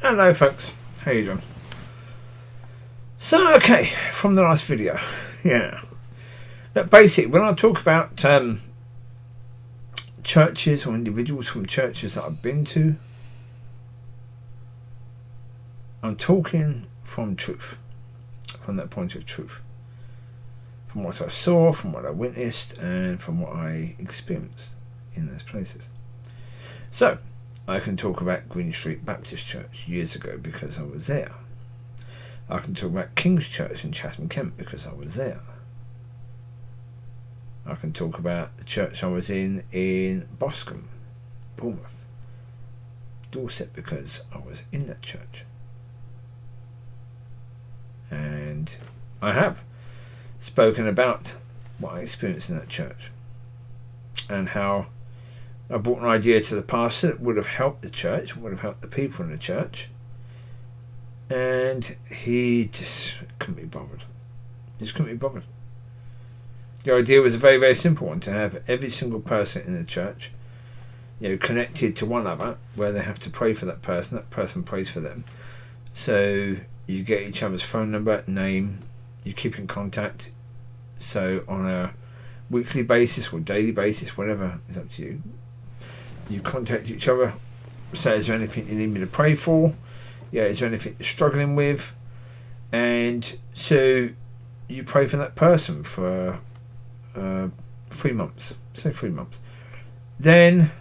Hello folks, how you doing? So okay, from the last video, that basically when I talk about churches or individuals from churches that I've been to, I'm talking from truth, from that point of truth, from what I saw, from what I witnessed, and from what I experienced in those places. So I can talk about Green Street Baptist Church years ago because I was there. I can talk about King's Church in Chatham, Kent because I was there. I can talk about the church I was in Boscombe, Bournemouth, Dorset, because I was in that church. And I have spoken about what I experienced in that church and how I brought an idea to the pastor that would have helped the church, would have helped the people in the church, and he just couldn't be bothered. Just couldn't be bothered. The idea was a very, very simple one: to have every single person in the church, connected to one another, where they have to pray for that person prays for them. So you get each other's phone number, name, you keep in contact. So on a weekly basis or daily basis, whatever is up to you, you contact each other, say, is there anything you need me to pray for? Is there anything you're struggling with? And so you pray for that person for 3 months, say 3 months. Then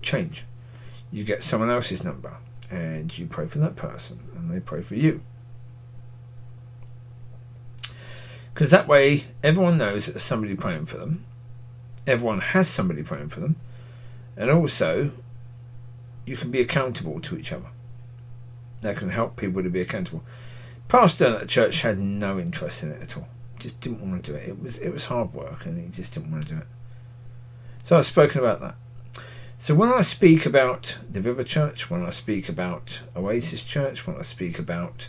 change. You get someone else's number and you pray for that person and they pray for you. Because that way everyone knows that there's somebody praying for them. Everyone has somebody praying for them. And also, you can be accountable to each other. That can help people to be accountable. Pastor at the church had no interest in it at all. Just didn't want to do it. It was hard work, and he just didn't want to do it. So I've spoken about that. So when I speak about the River Church, when I speak about Oasis Church, when I speak about,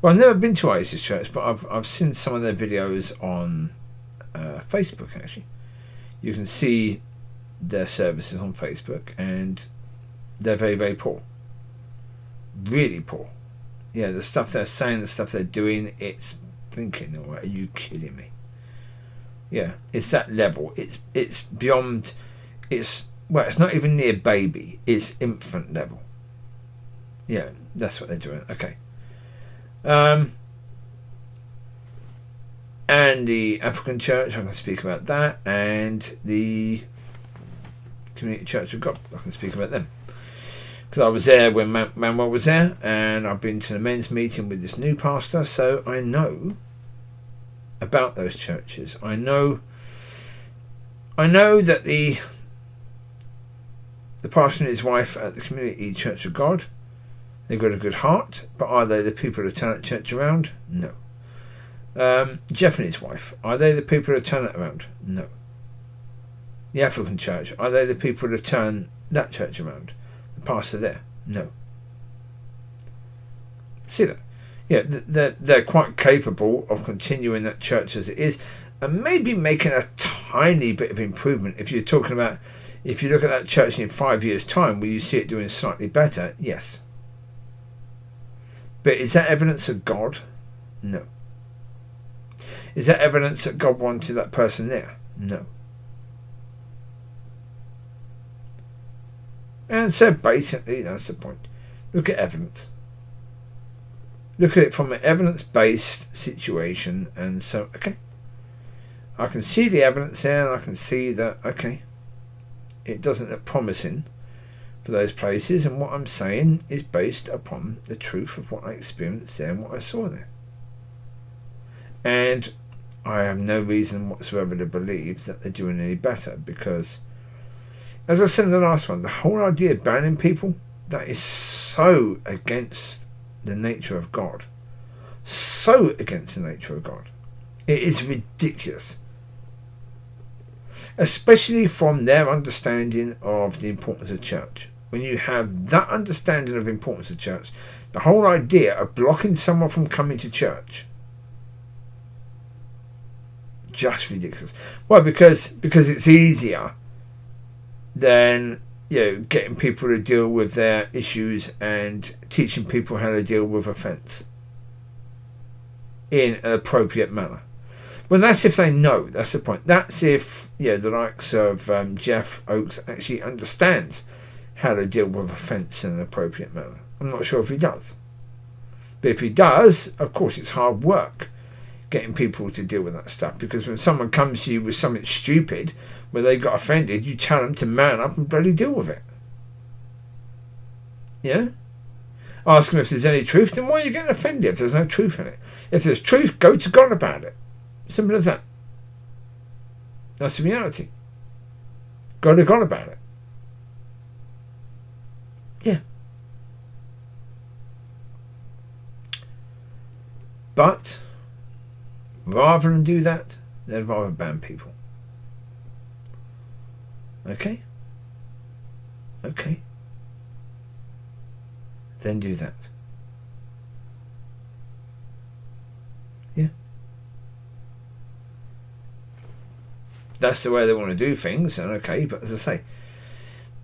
well, I've never been to Oasis Church, but I've seen some of their videos on Facebook. Actually, you can see their services on Facebook, and they're very, very poor. Really poor. Yeah, the stuff they're saying, the stuff they're doing, it's blinking. Or are you kidding me? Yeah, it's that level. It's beyond. It's not even near baby. It's infant level. Yeah, that's what they're doing. Okay. And the African Church, I can speak about that, and the Community Church of God, I can speak about them. Because I was there when Manuel was there, and I've been to the men's meeting with this new pastor, so I know about those churches. I know that the pastor and his wife at the Community Church of God, they've got a good heart, but are they the people to turn that church around? No. Jeff and his wife, are they the people to turn it around? No. The African Church, are they the people to turn that church around? The pastor there? No. See that? Yeah, they're quite capable of continuing that church as it is, and maybe making a tiny bit of improvement. If you're talking about, if you look at that church in 5 years' time, will you see it doing slightly better? Yes. But is that evidence of God? No. Is that evidence that God wanted that person there? No. And so basically that's the point. Look at evidence. Look at it from an evidence-based situation, and so, okay, I can see the evidence there, and I can see that, okay, it doesn't look promising for those places, and what I'm saying is based upon the truth of what I experienced there and what I saw there. And I have no reason whatsoever to believe that they're doing any better, because, as I said in the last one, the whole idea of banning people, that is so against the nature of God. So against the nature of God. It is ridiculous. Especially from their understanding of the importance of church. When you have that understanding of the importance of church, the whole idea of blocking someone from coming to church, just ridiculous. Well, because it's easier than getting people to deal with their issues and teaching people how to deal with offence in an appropriate manner. Well, that's if they know. That's the point. That's if the likes of Jeff Oakes actually understands how to deal with offence in an appropriate manner. I'm not sure if he does. But if he does, of course, it's hard work getting people to deal with that stuff. Because when someone comes to you with something stupid, where they got offended, you tell them to man up and bloody deal with it. Yeah? Ask them if there's any truth, then why are you getting offended if there's no truth in it? If there's truth, go to God about it. Simple as that. That's the reality. Go to God about it. Yeah. But rather than do that, they'd rather ban people. Okay? Okay. Then do that. Yeah. That's the way they want to do things, and okay, but as I say,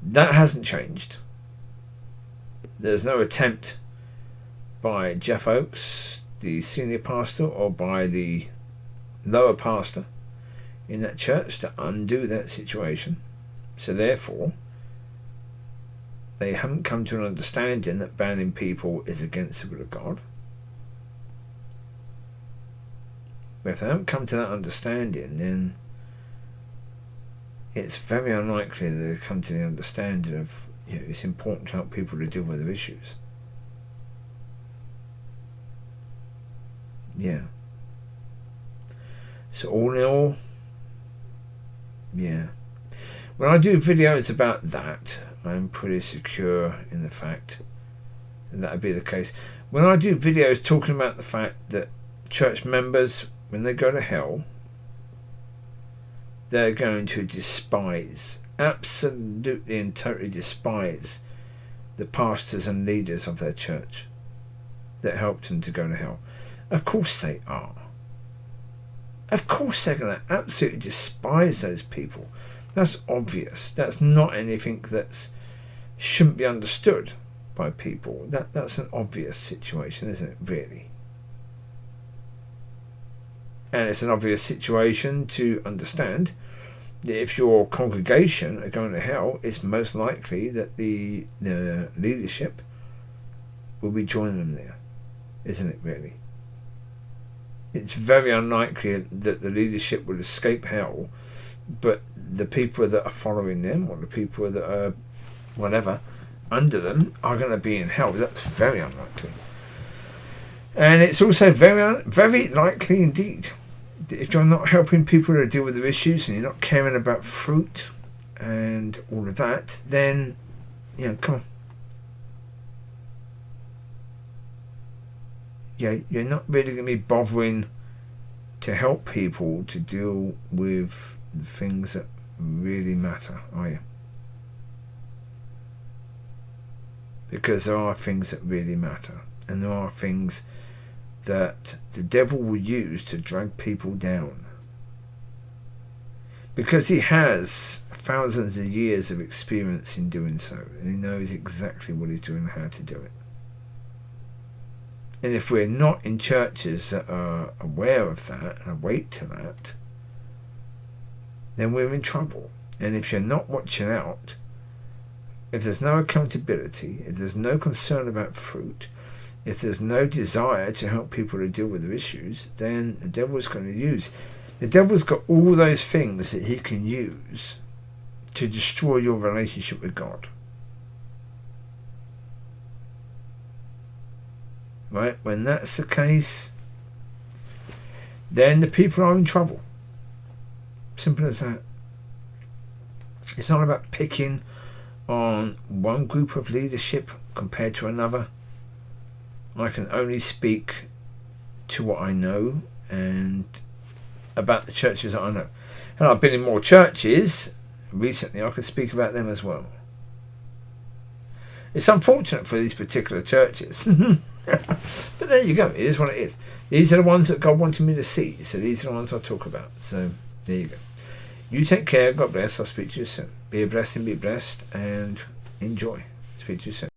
that hasn't changed. There's no attempt by Jeff Oakes, the senior pastor, or by the lower pastor in that church to undo that situation. So therefore, they haven't come to an understanding that banning people is against the will of God. But if they haven't come to that understanding, then it's very unlikely that they'll come to the understanding of it's important to help people to deal with their issues. Yeah. So all in all, yeah. When I do videos about that, I'm pretty secure in the fact that would be the case. When I do videos talking about the fact that church members, when they go to hell, they're going to despise, absolutely and totally despise, the pastors and leaders of their church that helped them to go to hell. Of course they are. Of course they're going to absolutely despise those people. That's obvious. That's not anything that shouldn't be understood by people. That's an obvious situation, isn't it, really? And it's an obvious situation to understand that if your congregation are going to hell, it's most likely that the leadership will be joining them there, isn't it, really? It's very unlikely that the leadership will escape hell, but the people that are following them, or the people that are whatever under them, are going to be in hell. That's very unlikely. And it's also very likely indeed that if you're not helping people to deal with their issues, and you're not caring about fruit and all of that, then come on. You're not really going to be bothering to help people to deal with the things that really matter, are you? Because there are things that really matter, and there are things that the devil will use to drag people down, because he has thousands of years of experience in doing so, and he knows exactly what he's doing and how to do it. And if we're not in churches that are aware of that and awake to that, then we're in trouble. And if you're not watching out, if there's no accountability, if there's no concern about fruit, if there's no desire to help people to deal with their issues, then the devil's going to use. The devil's got all those things that he can use to destroy your relationship with God. Right? When that's the case, then the people are in trouble. Simple as that. It's not about picking on one group of leadership compared to another. I can only speak to what I know and about the churches that I know. And I've been in more churches recently. I can speak about them as well. It's unfortunate for these particular churches. But there you go. It is what it is. These are the ones that God wanted me to see. So these are the ones I'll talk about. So there you go. You take care. God bless. I'll speak to you soon. Be a blessing. Be blessed. And enjoy. Speak to you soon.